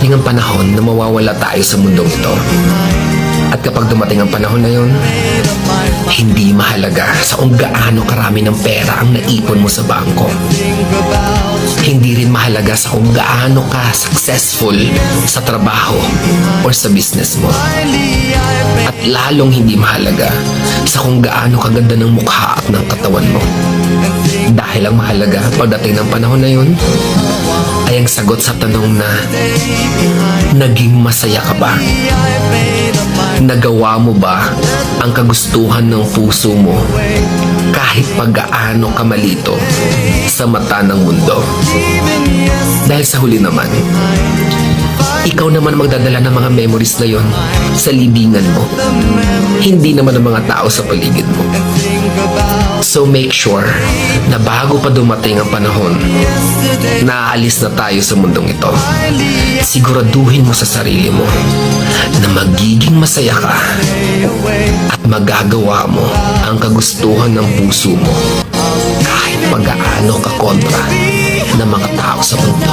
darating ang panahon na mawawala tayo sa mundong ito. At kapag dumating ang panahon na yun, hindi mahalaga sa kung gaano karami ng pera ang naipon mo sa bangko. Hindi rin mahalaga sa kung gaano ka successful sa trabaho or sa business mo. At lalong hindi mahalaga sa kung gaano kaganda ng mukha at ng katawan mo. Dahil ang mahalaga pagdating ng panahon na yun ay ang sagot sa tanong na naging masaya ka ba? Nagawa mo ba ang kagustuhan ng puso mo kahit pag-gaano ka malito sa mata ng mundo? Dahil sa huli naman, ikaw naman magdadala ng mga memories na yon sa libingan mo. Hindi naman ang mga tao sa paligid mo. So make sure na bago pa dumating ang panahon na aalis na tayo sa mundong ito, siguraduhin mo sa sarili mo na magiging masaya ka at magagawa mo ang kagustuhan ng puso mo kahit pag-aano ka kontra ng mga tao sa mundo.